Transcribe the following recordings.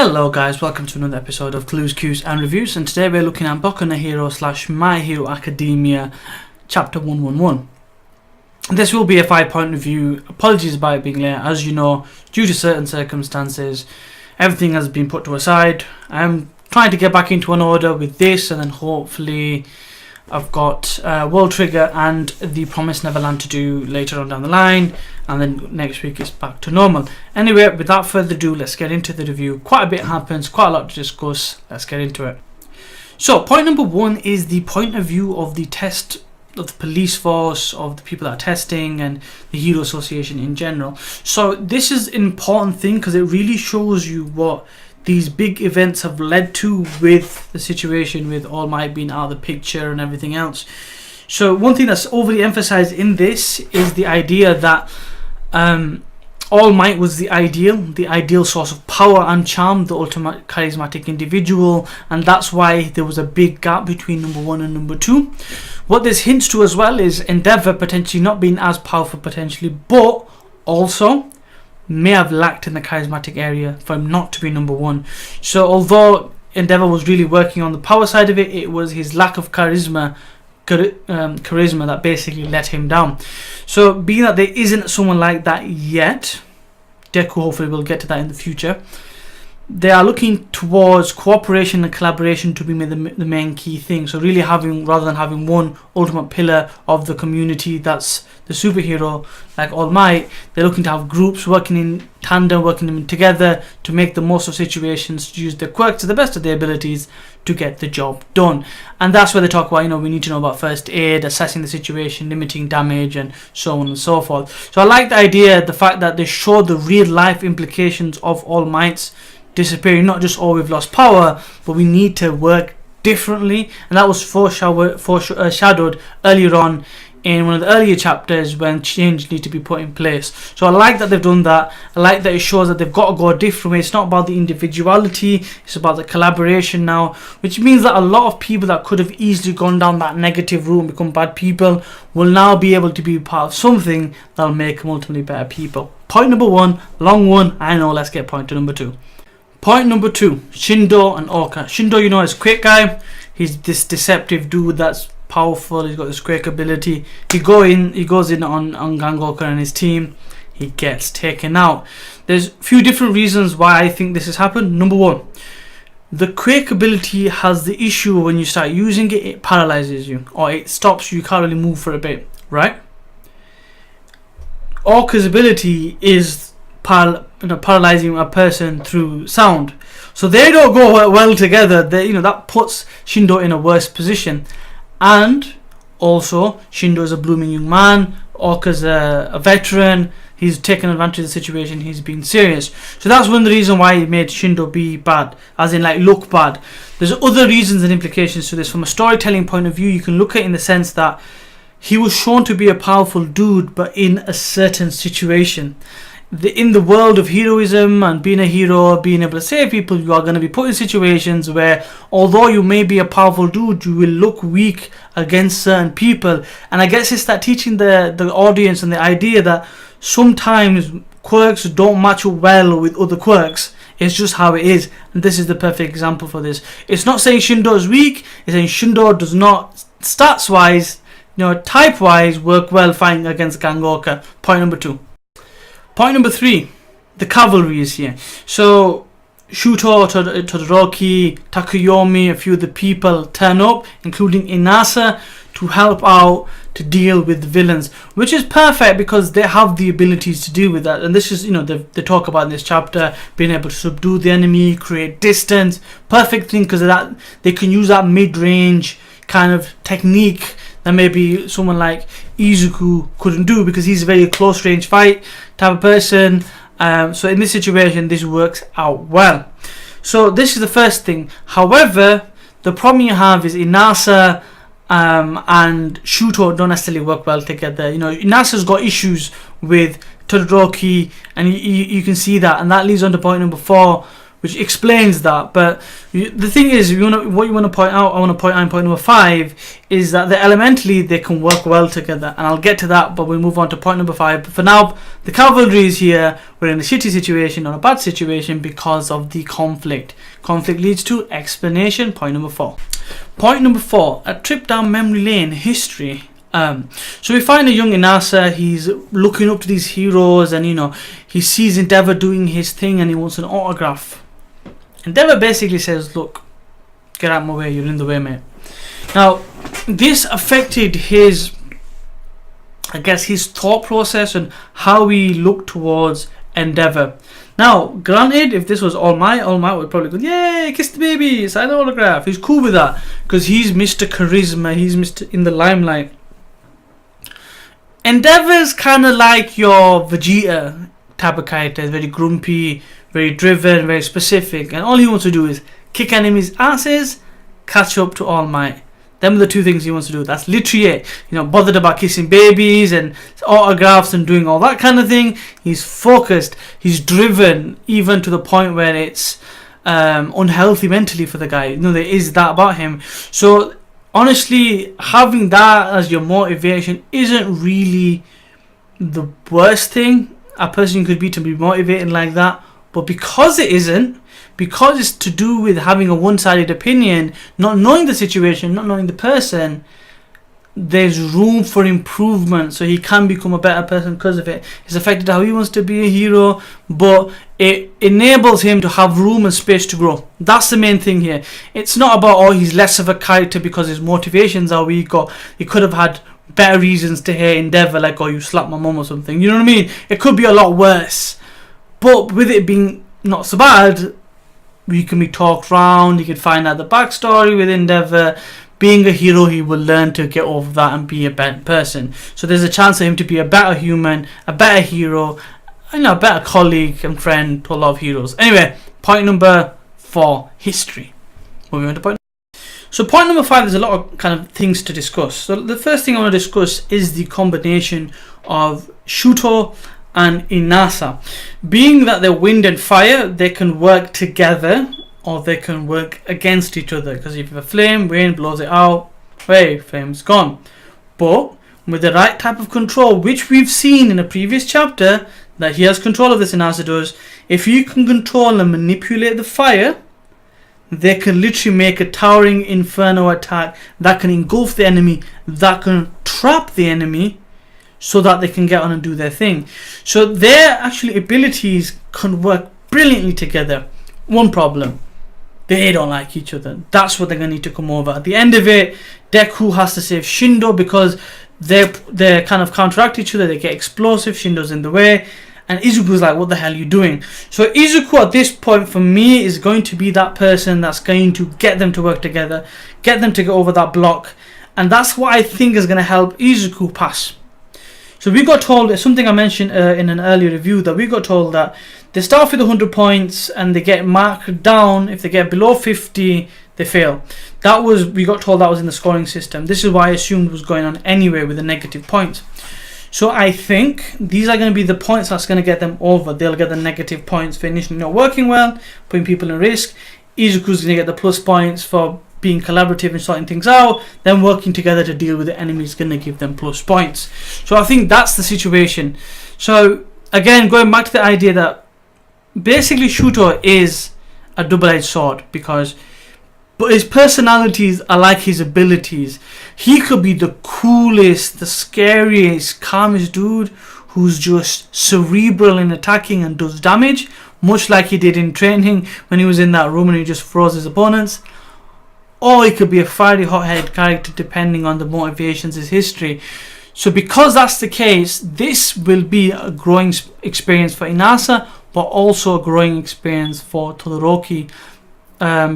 Hello guys, welcome to another episode of Clues, Cues and Reviews, and today we're looking at Boku no Hero / My Hero Academia Chapter 111. This will be a 5-point review. Apologies about it being late. As you know, due to certain circumstances, everything has been put to a side. I'm trying to get back into an order with this, and then hopefully I've got World Trigger and The Promised Neverland to do later on down the line, and then next week it's back to normal. Anyway, without further ado, let's get into the review. Quite a bit happens, quite a lot to discuss. Let's get into it. So point number 1 is the point of view of the test of the police force, of the people that are testing, and the Hero Association in general. So this is an important thing because it really shows you what these big events have led to with the situation with All Might being out of the picture and everything else. So one thing that's overly emphasized in this is the idea that All Might was the ideal source of power and charm, the ultimate charismatic individual, and that's why there was a big gap between number 1 and number 2. What this hints to as well is Endeavour potentially not being as powerful potentially, but also may have lacked in the charismatic area for him not to be number 1. So although Endeavour was really working on the power side of it, it was his lack of charisma that basically let him down. So being that there isn't someone like that yet, Deku hopefully will get to that in the future, they are looking towards cooperation and collaboration to be the main key thing. So really rather than having one ultimate pillar of the community that's the superhero like All Might, they're looking to have groups working in tandem, working together to make the most of situations, to use their quirks to the best of their abilities to get the job done. And that's where they talk about, we need to know about first aid, assessing the situation, limiting damage, and so on and so forth. So I like the idea, the fact that they show the real life implications of All Might's disappearing, not just we've lost power, but we need to work differently, and that was foreshadowed earlier on in one of the earlier chapters when change need to be put in place. So I like that they've done that. I like that it shows that they've got to go a different way. It's not about the individuality, it's about the collaboration now, which means that a lot of people that could have easily gone down that negative route and become bad people will now be able to be part of something that'll make them ultimately better people. Point number 1, long one, I know, let's get point to number 2. Point number 2, Shindo and Oka. Shindo, is a quick guy. He's this deceptive dude that's powerful. He's got this quick ability. He goes in on Gangoka and his team. He gets taken out. There's a few different reasons why I think this has happened. Number 1, the quick ability has the issue when you start using it, it paralyzes you, or it stops you. You can't really move for a bit, right? Oka's ability is paralyzing a person through sound, so they don't go well together. That puts Shindo in a worse position. And also Shindo is a blooming young man, Oka's a veteran. He's taken advantage of the situation, he's being serious. So that's one of the reasons why he made Shindo be bad, as in look bad. There's other reasons and implications to this. From a storytelling point of view, you can look at it in the sense that he was shown to be a powerful dude, but in a certain situation. In the world of heroism and being a hero, being able to save people, you are going to be put in situations where, although you may be a powerful dude, you will look weak against certain people. And I guess it's that teaching the audience and the idea that sometimes quirks don't match up well with other quirks. It's just how it is, and this is the perfect example for this. It's not saying Shindo is weak, it's saying Shindo does not, stats wise, type wise, work well fighting against Gangoka. Point number 2. Point number 3, the cavalry is here. So Shuto, Todoroki, Takuyomi, a few of the people turn up, including INASA, to help out to deal with the villains, which is perfect because they have the abilities to deal with that. And this is, they talk about in this chapter, being able to subdue the enemy, create distance. Perfect thing because of that, they can use that mid-range kind of technique that maybe someone like Izuku couldn't do, because he's a very close range fight type of person. So in this situation, this works out well. So this is the first thing. However, the problem you have is INASA and Shuto don't necessarily work well together. INASA's got issues with Todoroki, and you can see that, and that leads on to point number 4, which explains that. But the thing is, what you want to point out, I want to point out in point number 5, is that elementally they can work well together, and I'll get to that, but we'll move on to point number 5. But for now, the cavalry is here. We're in a shitty situation or a bad situation because of the conflict. Conflict leads to explanation. Point number 4. Point number 4, a trip down memory lane, history. So we find a young INASA. He's looking up to these heroes, and he sees Endeavour doing his thing, and he wants an autograph. Endeavour basically says, look, get out of my way, you're in the way, mate. Now, this affected his thought process and how he looked towards Endeavour. Now, granted, if this was All Might would probably go, yay, kiss the baby, sign the autograph. He's cool with that, because he's Mr. Charisma, he's Mr. in the limelight. Endeavour's kind of like your Vegeta type of character, very grumpy, very driven, very specific, and all he wants to do is kick enemies' asses, catch up to All Might. Them are the two things he wants to do. That's literally it. Bothered about kissing babies and autographs and doing all that kind of thing. He's focused, he's driven, even to the point where it's unhealthy mentally for the guy. There is that about him. So honestly, having that as your motivation isn't really the worst thing a person could be, to be motivated like that. But because it isn't, because it's to do with having a one-sided opinion, not knowing the situation, not knowing the person, there's room for improvement. So he can become a better person because of it. It's affected how he wants to be a hero, but it enables him to have room and space to grow. That's the main thing here. It's not about, he's less of a character because his motivations are weak, or he could have had better reasons to hate Endeavour, like, you slapped my mum or something. You know what I mean? It could be a lot worse. But with it being not so bad, you can be talked round, you can find out the backstory with Endeavour. Being a hero, he will learn to get over that and be a better person. So there's a chance for him to be a better human, a better hero, and a better colleague and friend to a lot of heroes. Anyway, point number 4, history. Moving on to point. So point number 5, there's a lot of kind of things to discuss. So the first thing I want to discuss is the combination of Shuto and INASA. Being that they're wind and fire, they can work together or they can work against each other, because if you have a flame, wind blows it out, hey, flame's gone. But with the right type of control, which we've seen in a previous chapter that he has control of, this INASA does, if you can control and manipulate the fire, they can literally make a towering inferno attack that can engulf the enemy, that can trap the enemy, so that they can get on and do their thing. So their actually abilities can work brilliantly together. One problem, they don't like each other. That's what they're going to need to come over. At the end of it, Deku has to save Shindo because they kind of counteract each other. They get explosive. Shindo's in the way. And Izuku's like, what the hell are you doing? So Izuku at this point for me is going to be that person that's going to get them to work together, get them to get over that block. And that's what I think is going to help Izuku pass. So we got told, something I mentioned in an earlier review, that we got told that they start off with 100 points and they get marked down. If they get below 50, they fail. We got told that was in the scoring system. This is why I assumed was going on anyway with the negative points. So I think these are going to be the points that's going to get them over. They'll get the negative points for initially not working well, putting people in risk. Izuku's going to get the plus points for being collaborative and sorting things out. Then working together to deal with the enemy is going to give them plus points. So I think that's the situation. So again, going back to the idea that basically Shuto is a double-edged sword, but his personalities are like his abilities. He could be the coolest, the scariest, calmest dude who's just cerebral in attacking and does damage, much like he did in training when he was in that room and he just froze his opponents. Or he could be a fiery, hot-headed character depending on the motivations, his history. So because that's the case, this will be a growing experience for INASA, but also a growing experience for Todoroki,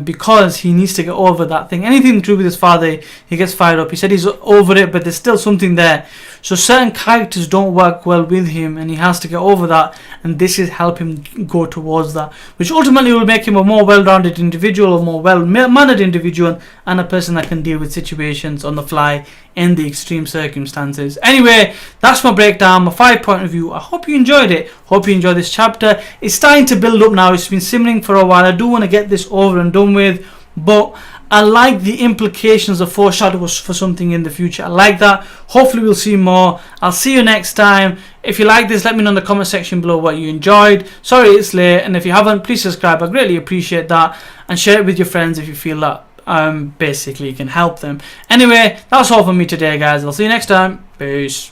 because he needs to get over that thing. Anything to do with his father, he gets fired up. He said he's over it, but there's still something there. So certain characters don't work well with him, and he has to get over that, and this is help him go towards that, which ultimately will make him a more well-rounded individual, a more well-mannered individual, and a person that can deal with situations on the fly in the extreme circumstances. Anyway, that's my breakdown, my 5-point review. I hope you enjoyed it. Hope you enjoyed this chapter. It's starting to build up now. It's been simmering for a while. I do want to get this over and done with, but I like the implications of foreshadows for something in the future. I like that. Hopefully we'll see more. I'll see you next time. If you like this, let me know in the comment section below what you enjoyed. Sorry it's late, and if you haven't, please subscribe. I greatly appreciate that, and share it with your friends if you feel that basically can help them. Anyway, that's all from me today, guys. I'll see you next time. Peace.